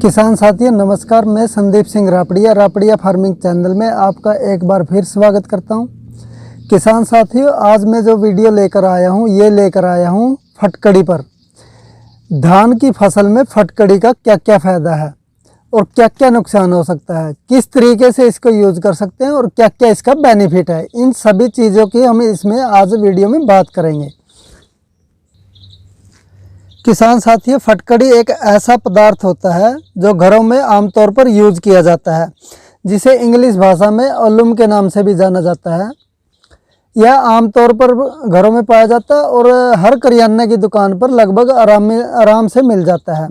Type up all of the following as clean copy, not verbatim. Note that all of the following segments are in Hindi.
किसान साथियों नमस्कार, मैं संदीप सिंह रापड़िया फार्मिंग चैनल में आपका एक बार फिर स्वागत करता हूं। किसान साथियों, आज मैं जो वीडियो लेकर आया हूं ये लेकर आया हूं फटकड़ी पर। धान की फसल में फटकड़ी का क्या क्या फ़ायदा है और क्या क्या नुकसान हो सकता है, किस तरीके से इसको यूज़ कर सकते हैं और क्या क्या इसका बेनिफिट है, इन सभी चीज़ों की हम इसमें आज वीडियो में बात करेंगे। किसान साथियों, फटकड़ी एक ऐसा पदार्थ होता है जो घरों में आमतौर पर यूज़ किया जाता है, जिसे इंग्लिश भाषा में ओलूम के नाम से भी जाना जाता है। यह आमतौर पर घरों में पाया जाता है और हर करियाने की दुकान पर लगभग आराम से मिल जाता है।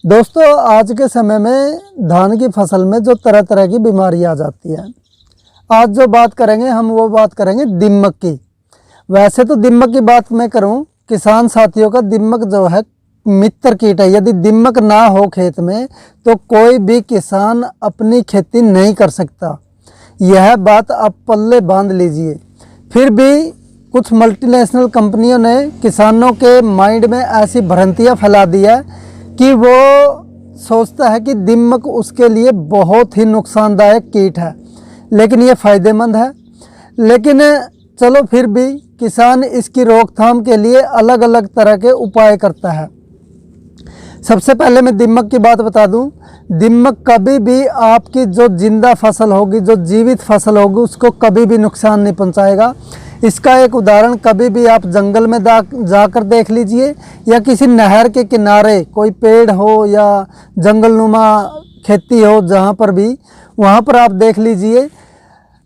दोस्तों, आज के समय में धान की फसल में जो तरह तरह की बीमारी आ जाती है, आज जो बात करेंगे हम वो बात करेंगे दीमक की। वैसे तो दीमक की बात मैं करूं, किसान साथियों का दीमक जो है मित्र कीट है। यदि दीमक ना हो खेत में तो कोई भी किसान अपनी खेती नहीं कर सकता। यह बात आप पल्ले बांध लीजिए। फिर भी कुछ मल्टीनेशनल कंपनियों ने किसानों के माइंड में ऐसी भ्रांतियां फैला दी है कि वो सोचता है कि दीमक उसके लिए बहुत ही नुकसानदायक कीट है, लेकिन ये फ़ायदेमंद है। लेकिन चलो, फिर भी किसान इसकी रोकथाम के लिए अलग अलग तरह के उपाय करता है। सबसे पहले मैं दीमक की बात बता दूं। दीमक कभी भी आपकी जो जिंदा फसल होगी, जो जीवित फसल होगी, उसको कभी भी नुकसान नहीं पहुंचाएगा। इसका एक उदाहरण कभी भी आप जंगल में जाकर देख लीजिए, या किसी नहर के किनारे कोई पेड़ हो या जंगलनुमा खेती हो, जहां पर भी, वहां पर आप देख लीजिए।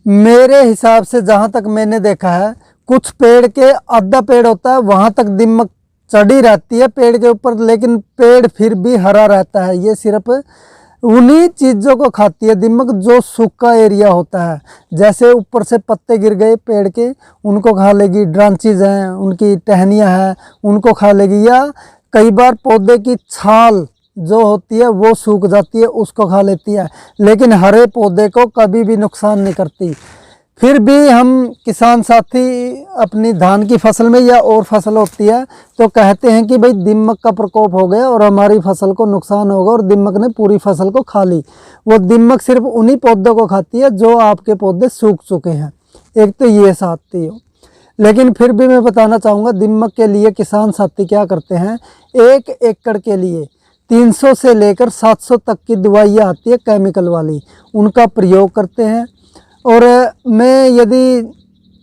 मेरे हिसाब से जहाँ तक मैंने देखा है, कुछ पेड़ के आधा पेड़ होता है, वहाँ तक दीमक चढ़ी रहती है पेड़ के ऊपर, लेकिन पेड़ फिर भी हरा रहता है। ये सिर्फ उन्हीं चीज़ों को खाती है दीमक जो सूखा एरिया होता है। जैसे ऊपर से पत्ते गिर गए पेड़ के, उनको खा लेगी। ब्रांचेज हैं, उनकी टहनियाँ हैं, उनको खा लेगी। या कई बार पौधे की छाल जो होती है वो सूख जाती है, उसको खा लेती है, लेकिन हरे पौधे को कभी भी नुकसान नहीं करती। फिर भी हम किसान साथी अपनी धान की फसल में या और फसल होती है तो कहते हैं कि भाई दीमक का प्रकोप हो गया और हमारी फसल को नुकसान होगा और दीमक ने पूरी फसल को खा ली। वो दीमक सिर्फ उन्हीं पौधों को खाती है जो आपके पौधे सूख चुके हैं। एक तो ये साथी हो। लेकिन फिर भी मैं बताना चाहूँगा, दीमक के लिए किसान साथी क्या करते हैं। 1 एकड़ के लिए 300 से लेकर 700 तक की दवाइयाँ आती है केमिकल वाली, उनका प्रयोग करते हैं। और मैं यदि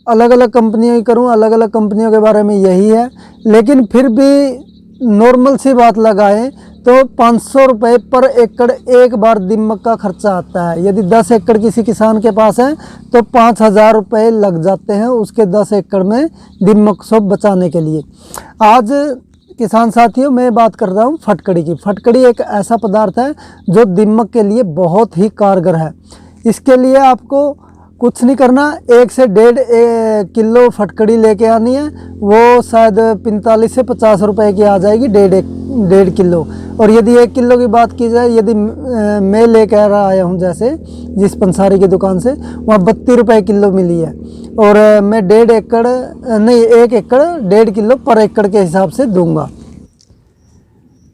अलग अलग कंपनियों की करूं, अलग अलग कंपनियों के बारे में यही है, लेकिन फिर भी नॉर्मल सी बात लगाएं तो 500 रुपये पर एकड़ एक बार दीमक का खर्चा आता है। यदि 10 एकड़ किसी किसान के पास है तो 5000 रुपये लग जाते हैं उसके 10 एकड़ में दीमक से बचाने के लिए। आज किसान साथियों, मैं बात कर रहा हूँ फटकड़ी की। फटकड़ी एक ऐसा पदार्थ है जो दीमक के लिए बहुत ही कारगर है। इसके लिए आपको कुछ नहीं करना, 1 से 1.5 किलो फटकड़ी लेके आनी है। वो शायद 45 से 50 रुपए की आ जाएगी 1.5 किलो। और यदि 1 किलो की बात की जाए, यदि मैं लेकर आया हूँ जैसे जिस पंसारी की दुकान से, वहाँ 32 रुपये किलो मिली है। और मैं 1 एकड़ 1.5 किलो पर एकड़ के हिसाब से दूंगा।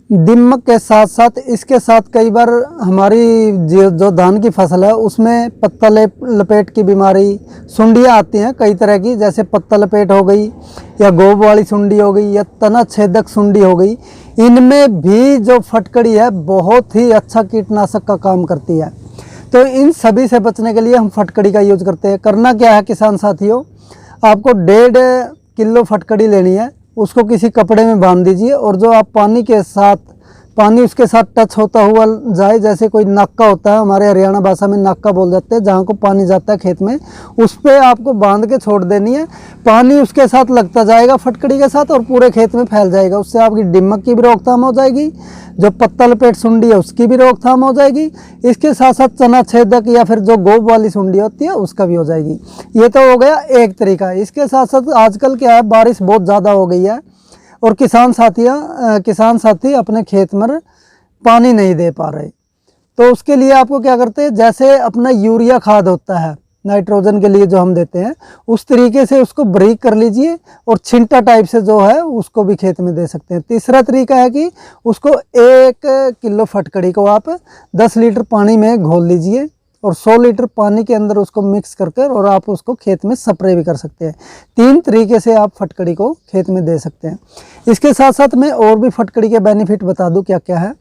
दीमक के साथ साथ इसके साथ कई बार हमारी जो धान की फसल है उसमें पत्ता लपेट की बीमारी, सुंडियाँ आती हैं कई तरह की, जैसे पत्ता लपेट हो गई या गोब वाली सुंडी हो गई या तना छेदक सुंडी हो गई। इनमें भी जो फटकड़ी है बहुत ही अच्छा कीटनाशक का काम करती है। तो इन सभी से बचने के लिए हम फटकड़ी का यूज़ करते हैं। करना क्या है किसान साथियों, आपको 1.5 किलो फटकड़ी लेनी है, उसको किसी कपड़े में बांध दीजिए और जो आप पानी उसके साथ टच होता हुआ जाए, जैसे कोई नाका होता है, हमारे हरियाणा भाषा में नाका बोल जाते हैं, जहाँ को पानी जाता है खेत में, उस पर आपको बांध के छोड़ देनी है। पानी उसके साथ लगता जाएगा फटकड़ी के साथ और पूरे खेत में फैल जाएगा। उससे आपकी दीमक की भी रोकथाम हो जाएगी, जो पत्ता लपेट सुंडी है उसकी भी रोकथाम हो जाएगी। इसके साथ साथ चना छेदक या फिर जो गोब वाली सुंडी होती है उसका भी हो जाएगी। ये तो हो गया एक तरीका। इसके साथ साथ आजकल क्या है, बारिश बहुत ज़्यादा हो गई है और किसान साथी अपने खेत में पानी नहीं दे पा रहे। तो उसके लिए आपको क्या करते हैं, जैसे अपना यूरिया खाद होता है, नाइट्रोजन के लिए जो हम देते हैं, उस तरीके से उसको ब्रीक कर लीजिए और छिंटा टाइप से जो है उसको भी खेत में दे सकते हैं। तीसरा तरीका है कि उसको 1 किलो फटकड़ी को आप 10 लीटर पानी में घोल लीजिए और 100 लीटर पानी के अंदर उसको मिक्स कर और आप उसको खेत में स्प्रे भी कर सकते हैं। 3 तरीके से आप फटकड़ी को खेत में दे सकते हैं। इसके साथ साथ मैं और भी फटकड़ी के बेनिफिट बता दूं क्या क्या है।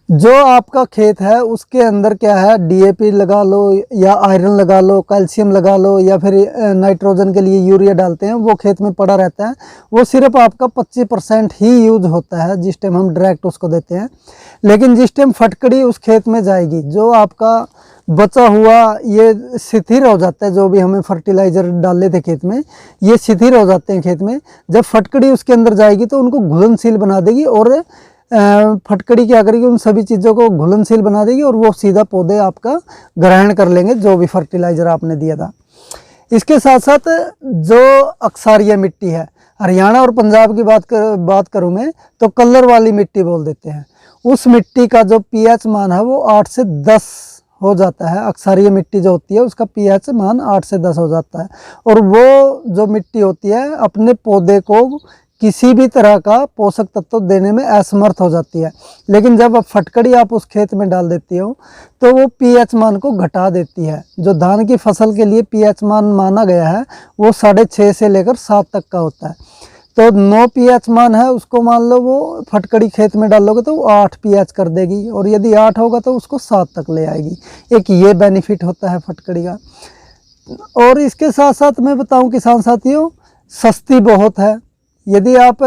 जो आपका खेत है उसके अंदर क्या है, डीएपी लगा लो या आयरन लगा लो, कैल्शियम लगा लो या फिर नाइट्रोजन के लिए यूरिया डालते हैं, वो खेत में पड़ा रहता है। वो सिर्फ आपका 25% ही यूज होता है जिस टाइम हम डायरेक्ट उसको देते हैं। लेकिन जिस टाइम फटकड़ी उस खेत में जाएगी, जो आपका बचा हुआ ये शिथिल हो जाता है, जो भी हमें फर्टिलाइज़र डाले थे खेत में, ये शिथिल हो जाते हैं खेत में। जब फटकड़ी उसके अंदर जाएगी तो उनको घुलनशील बना देगी और फटकड़ी क्या करेगी, उन सभी चीज़ों को घुलनशील बना देगी और वो सीधा पौधे आपका ग्रहण कर लेंगे जो भी फर्टिलाइज़र आपने दिया था। इसके साथ साथ जो अक्सारिया मिट्टी है, हरियाणा और पंजाब की बात करूँ मैं तो कलर वाली मिट्टी बोल देते हैं, उस मिट्टी का जो पीएच मान है वो 8 से 10 हो जाता है। अक्सारिया मिट्टी जो होती है उसका पीएच मान 8 से 10 हो जाता है और वो जो मिट्टी होती है अपने पौधे को किसी भी तरह का पोषक तत्व देने में असमर्थ हो जाती है। लेकिन जब फटकड़ी आप उस खेत में डाल देती हो तो वो पीएच मान को घटा देती है। जो धान की फसल के लिए पीएच मान माना गया है वो 6.5 से लेकर 7 तक का होता है। तो 9 पीएच मान है उसको मान लो वो फटकड़ी खेत में डालोगे तो वो 8 पीएच कर देगी और यदि 8 होगा तो उसको 7 तक ले आएगी। एक ये बेनिफिट होता है फटकड़ी का। और इसके साथ साथ मैं बताऊं किसान साथियों, सस्ती बहुत है। यदि आप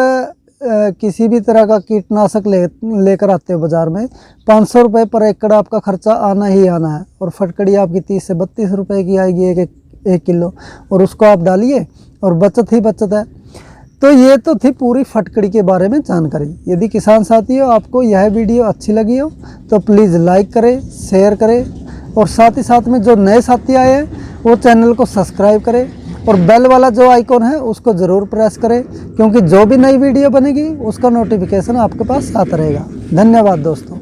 किसी भी तरह का कीटनाशक लेकर आते हो बाज़ार में, 500 रुपये पर एकड़ आपका खर्चा आना ही आना है और फटकड़ी आपकी 30 से 32 रुपये की आएगी एक किलो, और उसको आप डालिए और बचत ही बचत है। तो ये तो थी पूरी फटकड़ी के बारे में जानकारी। यदि किसान साथियों आपको यह वीडियो अच्छी लगी हो तो प्लीज़ लाइक करें, शेयर करें और साथ ही साथ में जो नए साथी आए हैं वो चैनल को सब्सक्राइब करें और बेल वाला जो आइकॉन है उसको ज़रूर प्रेस करें, क्योंकि जो भी नई वीडियो बनेगी उसका नोटिफिकेशन आपके पास आता रहेगा। धन्यवाद दोस्तों।